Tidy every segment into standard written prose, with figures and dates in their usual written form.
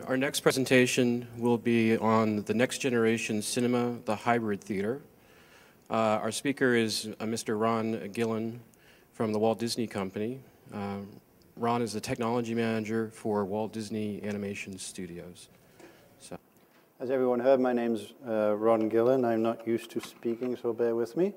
Our next presentation will be on the next generation cinema, the hybrid theater. Our speaker is Mr. Ron Gillen from the Walt Disney Company. Ron is the technology manager for Walt Disney Animation Studios. As everyone heard, my name's Ron Gillen. I'm not used to speaking, so bear with me.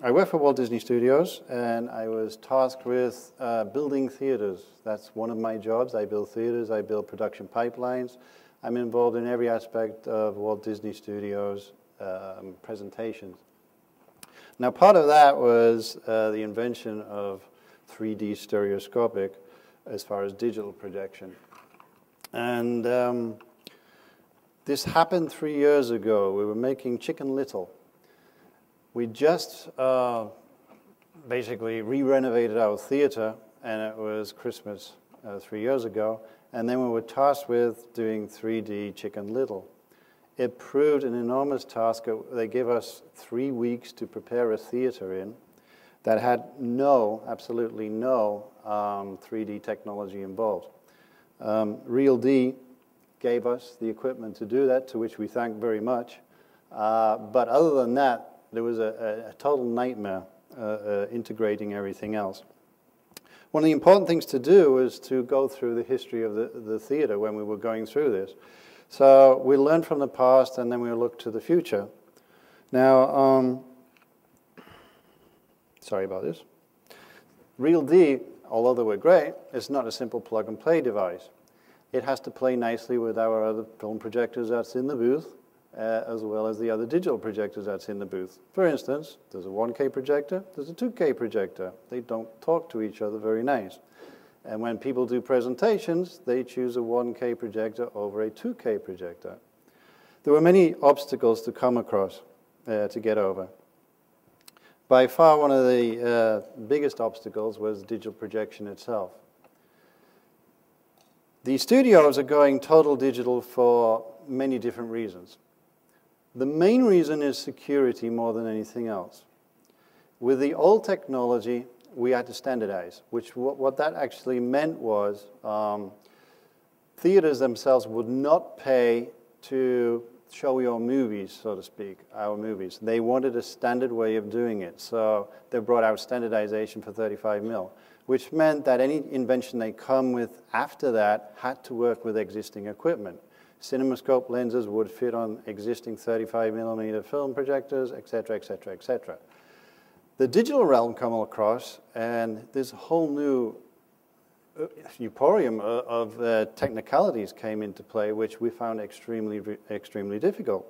I work for Walt Disney Studios, and I was tasked with building theaters. That's one of my jobs. I build theaters, I build production pipelines. I'm involved in every aspect of Walt Disney Studios presentations. Now, part of that was the invention of 3D stereoscopic as far as digital projection. And this happened 3 years ago. We were making Chicken Little. We just basically re-renovated our theater, and it was Christmas 3 years ago, and then we were tasked with doing 3D Chicken Little. It proved an enormous task. They gave us 3 weeks to prepare a theater in that had absolutely no 3D technology involved. Real D gave us the equipment to do that, to which we thank very much. But other than that, there was a total nightmare integrating everything else. One of the important things to do was to go through the history of the theater when we were going through this. So we learned from the past, and then we looked to the future. Now, sorry about this. Real D, although they were great, is not a simple plug-and-play device. It has to play nicely with our other film projectors that's in the booth, as well as the other digital projectors that's in the booth. For instance, there's a 1K projector, there's a 2K projector. They don't talk to each other very nice. And when people do presentations, they choose a 1K projector over a 2K projector. There were many obstacles to come across, to get over. By far, one of the biggest obstacles was digital projection itself. The studios are going total digital for many different reasons. The main reason is security more than anything else. With the old technology, we had to standardize, which what that actually meant was theaters themselves would not pay to show your movies, so to speak, our movies. They wanted a standard way of doing it, so they brought out standardization for 35 mil, which meant that any invention they come with after that had to work with existing equipment. CinemaScope lenses would fit on existing 35 millimeter film projectors, et cetera, et cetera, et cetera. The digital realm come across, and this whole new euphorium of technicalities came into play, which we found extremely difficult.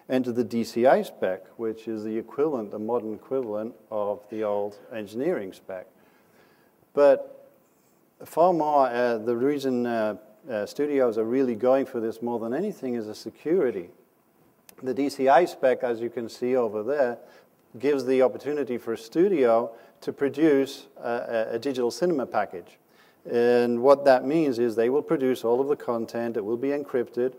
Enter the DCI spec, which is the equivalent, the modern equivalent of the old engineering spec. But far more, the reason studios are really going for this more than anything is the security. The DCI spec, as you can see over there, gives the opportunity for a studio to produce a digital cinema package. And what that means is they will produce all of the content. It will be encrypted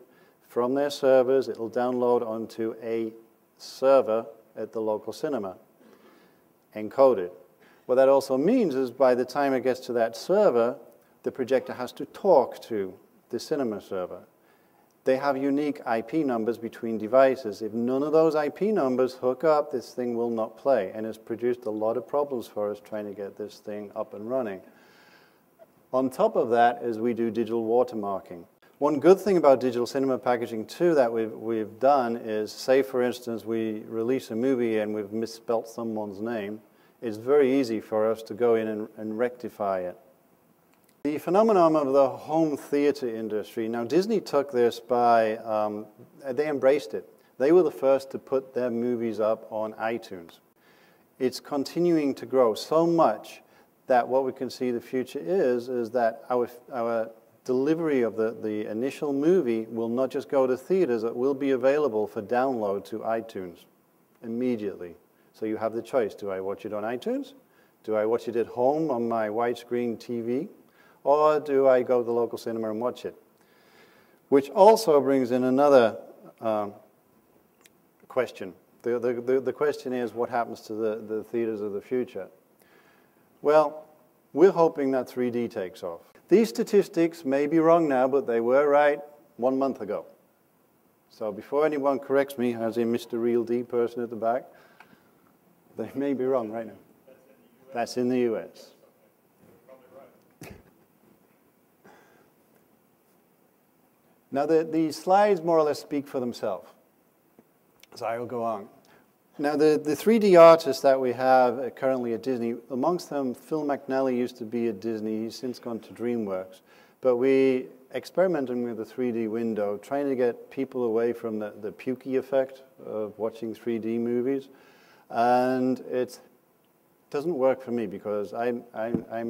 from their servers. It will download onto a server at the local cinema, encoded. What that also means is by the time it gets to that server, the projector has to talk to the cinema server. They have unique IP numbers between devices. If none of those IP numbers hook up, this thing will not play, and it's produced a lot of problems for us trying to get this thing up and running. On top of that is we do digital watermarking. One good thing about digital cinema packaging too that we've done is, say for instance we release a movie and we've misspelt someone's name, it's very easy for us to go in and rectify it. The phenomenon of the home theater industry, now Disney took this by, they embraced it. They were the first to put their movies up on iTunes. It's continuing to grow so much that what we can see the future is that our delivery of the initial movie will not just go to theaters, it will be available for download to iTunes immediately. So you have the choice. Do I watch it on iTunes? Do I watch it at home on my widescreen TV? Or do I go to the local cinema and watch it? Which also brings in another question. The question is, what happens to the theaters of the future? Well, we're hoping that 3D takes off. These statistics may be wrong now, but they were right 1 month ago. So before anyone corrects me, as in Mr. Real D person at the back, they may be wrong right now. That's in the US. Now, the slides more or less speak for themselves, so I will go on. Now, the 3D artists that we have currently at Disney, amongst them, Phil McNally used to be at Disney. He's since gone to DreamWorks. But we experimented with the 3D window, trying to get people away from the pukey effect of watching 3D movies. And it doesn't work for me because I'm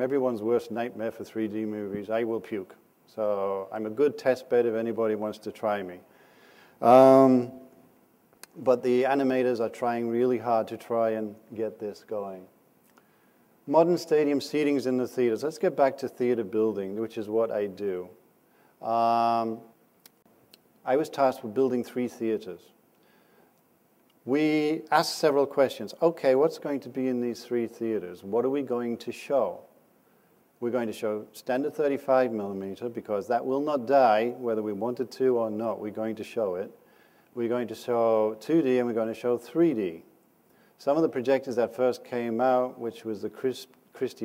everyone's worst nightmare for 3D movies. I will puke. So I'm a good test bed if anybody wants to try me. But the animators are trying really hard to try and get this going. Modern stadium seatings in the theaters. Let's get back to theater building, which is what I do. I was tasked with building 3 theaters. We asked several questions. Okay, what's going to be in these 3 theaters? What are we going to show? We're going to show standard 35 millimeter because that will not die whether we wanted to or not. We're going to show it. We're going to show 2D and we're going to show 3D. Some of the projectors that first came out, which was the Christie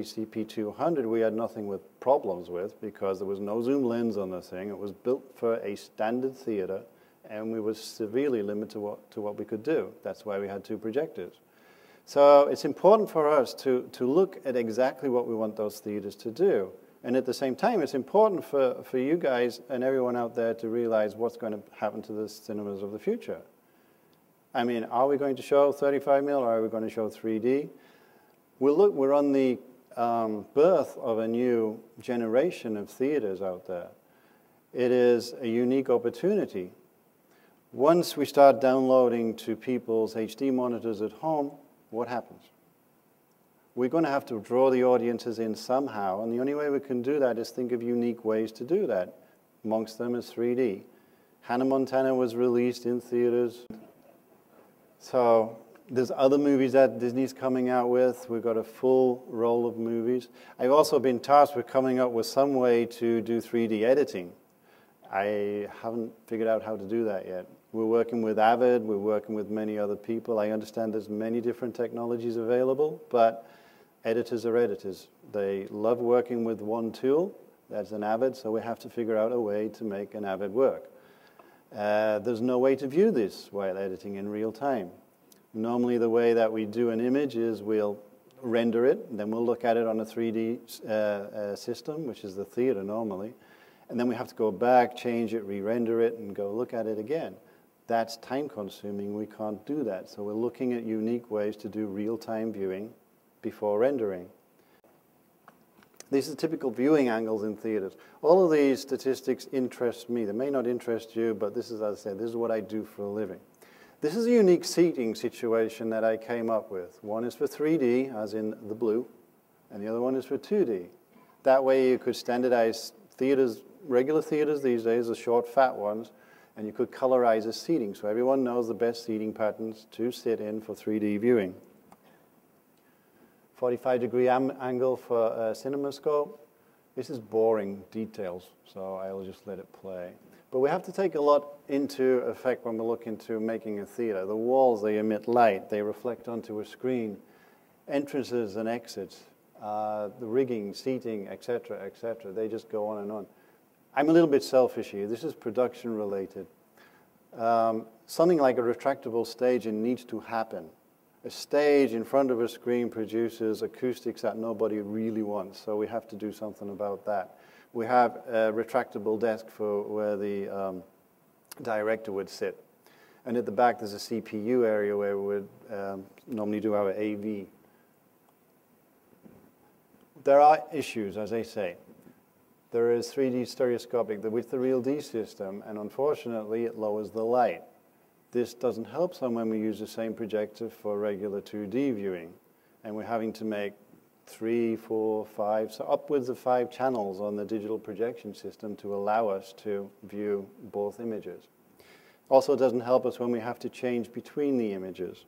CP200, we had nothing with problems with because there was no zoom lens on the thing. It was built for a standard theater and we were severely limited to what we could do. That's why we had 2 projectors. So it's important for us to look at exactly what we want those theaters to do. And at the same time, it's important for you guys and everyone out there to realize what's going to happen to the cinemas of the future. I mean, are we going to show 35 mil or are we going to show 3D? We're on the birth of a new generation of theaters out there. It is a unique opportunity. Once we start downloading to people's HD monitors at home, what happens? We're going to have to draw the audiences in somehow, and the only way we can do that is think of unique ways to do that. Amongst them is 3D. Hannah Montana was released in theaters. So there's other movies that Disney's coming out with. We've got a full roll of movies. I've also been tasked with coming up with some way to do 3D editing. I haven't figured out how to do that yet. We're working with Avid, we're working with many other people. I understand there's many different technologies available, but editors are editors. They love working with one tool, that's an Avid, so we have to figure out a way to make an Avid work. There's no way to view this while editing in real time. Normally the way that we do an image is we'll render it, and then we'll look at it on a 3D system, which is the theater normally, and then we have to go back, change it, re-render it, and go look at it again. That's time consuming, we can't do that. So we're looking at unique ways to do real-time viewing before rendering. These are typical viewing angles in theaters. All of these statistics interest me. They may not interest you, but this is, as I said, this is what I do for a living. This is a unique seating situation that I came up with. One is for 3D, as in the blue, and the other one is for 2D. That way you could standardize theaters, regular theaters these days, the short, fat ones, and you could colorize the seating so everyone knows the best seating patterns to sit in for 3D viewing. 45-degree angle for CinemaScope. This is boring details, so I'll just let it play. But we have to take a lot into effect when we look into making a theater. The walls, they emit light, they reflect onto a screen. Entrances and exits, the rigging, seating, etc., they just go on and on. I'm a little bit selfish here. This is production related. Something like a retractable staging needs to happen. A stage in front of a screen produces acoustics that nobody really wants, so we have to do something about that. We have a retractable desk for where the director would sit. And at the back there's a CPU area where we would normally do our AV. There are issues, as I say. There is 3D stereoscopic with the Real D system, and unfortunately it lowers the light. This doesn't help some when we use the same projector for regular 2D viewing. And we're having to make 3, 4, 5, so upwards of 5 channels on the digital projection system to allow us to view both images. Also, it doesn't help us when we have to change between the images.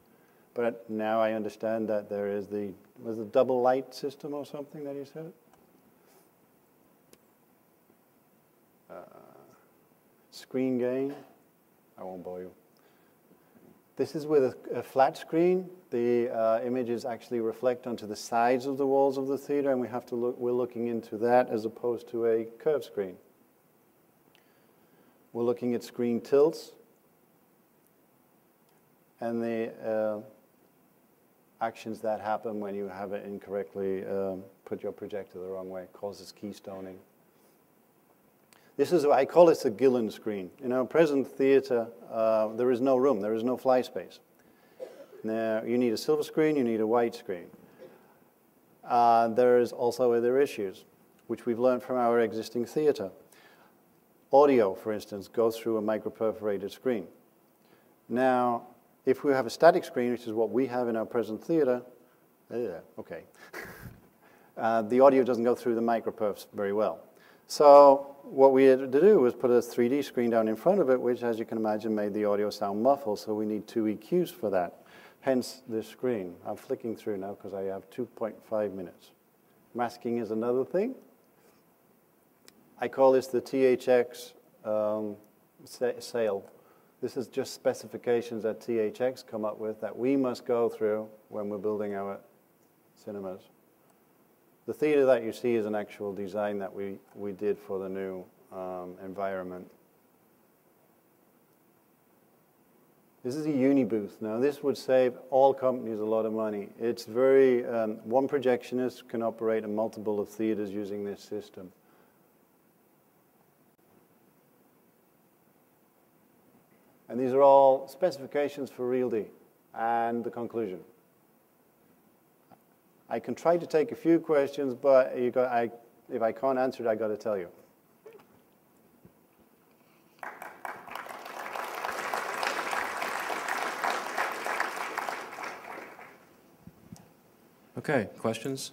But now I understand that there is was a double light system or something that he said? screen gain. I won't bore you. This is with a flat screen. The images actually reflect onto the sides of the walls of the theater, and we're looking into that as opposed to a curved screen. We're looking at screen tilts, and the actions that happen when you have it incorrectly put your projector the wrong way, causes keystoning. This is, I call it the Gillen screen. In our present theater, there is no room, there is no fly space. Now, you need a silver screen, you need a white screen. There is also other issues, which we've learned from our existing theater. Audio, for instance, goes through a micro-perforated screen. Now, if we have a static screen, which is what we have in our present theater, okay, the audio doesn't go through the micro-perfs very well. So what we had to do was put a 3D screen down in front of it, which, as you can imagine, made the audio sound muffled, so we need 2 EQs for that. Hence this screen. I'm flicking through now because I have 2.5 minutes. Masking is another thing. I call this the THX sale. This is just specifications that THX come up with that we must go through when we're building our cinemas. The theater that you see is an actual design that we did for the new environment. This is a uni booth. Now, this would save all companies a lot of money. It's very, one projectionist can operate a multiple of theaters using this system. And these are all specifications for RealD and the conclusion. I can try to take a few questions, but if I can't answer it, I got to tell you. Okay, questions?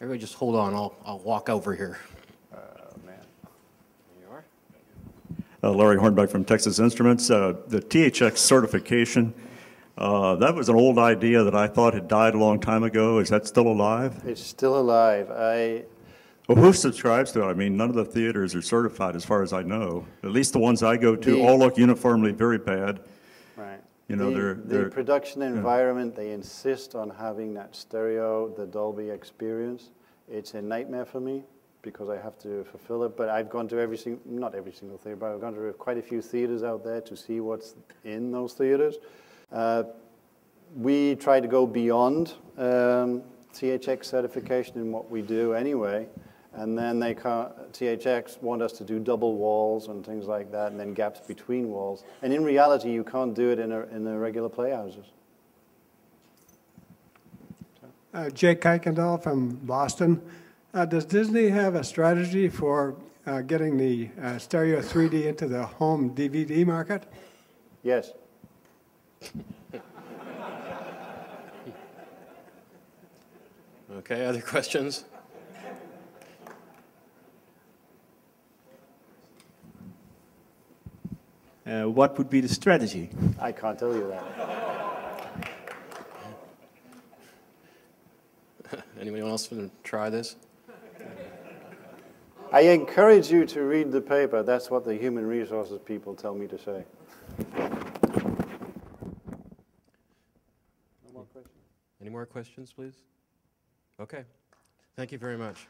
Everybody just hold on, I'll walk over here. Man. There you are. Larry Hornbeck from Texas Instruments. The THX certification, that was an old idea that I thought had died a long time ago. Is that still alive? It's still alive. Well, who subscribes to it? I mean, none of the theaters are certified as far as I know. At least the ones I go to all look uniformly very bad. Right. You know, the production environment, they insist on having that stereo, the Dolby experience. It's a nightmare for me because I have to fulfill it. But I've gone to not every single theater, but I've gone to quite a few theaters out there to see what's in those theaters. We try to go beyond THX certification in what we do anyway. And then THX want us to do double walls and things like that, and then gaps between walls. And in reality, you can't do it in the regular playhouses. Jake Kuykendall from Boston. Does Disney have a strategy for getting the stereo 3D into the home DVD market? Yes. Okay, other questions? What would be the strategy? I can't tell you that. Anyone else want to try this? I encourage you to read the paper. That's what the human resources people tell me to say. No more questions? Any more questions, please? Okay. Thank you very much.